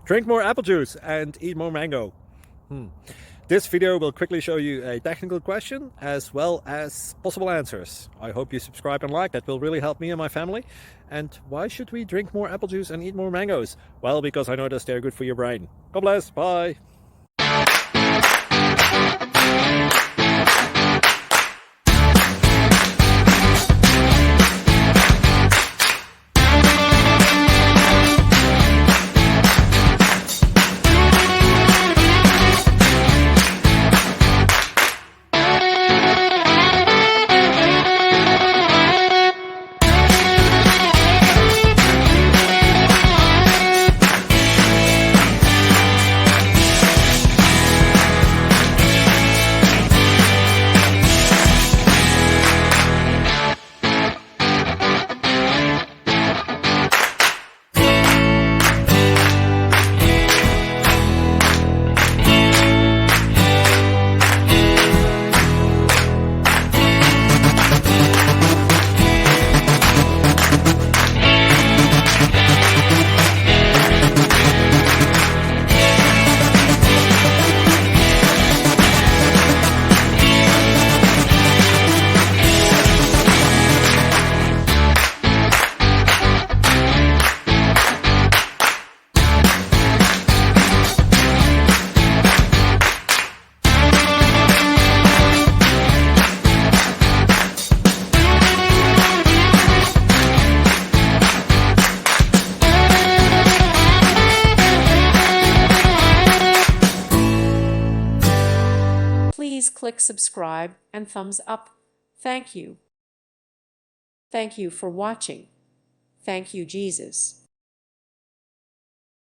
Drink more apple juice and eat more mango. This video will quickly show you a technical question as well as possible answers. I hope you subscribe and like, that will really help me and my family. And why should we drink more apple juice and eat more mangoes? Well, because I noticed they're good for your brain. God bless, bye. Please click subscribe and thumbs up. Thank you. Thank you for watching. Thank you, Jesus.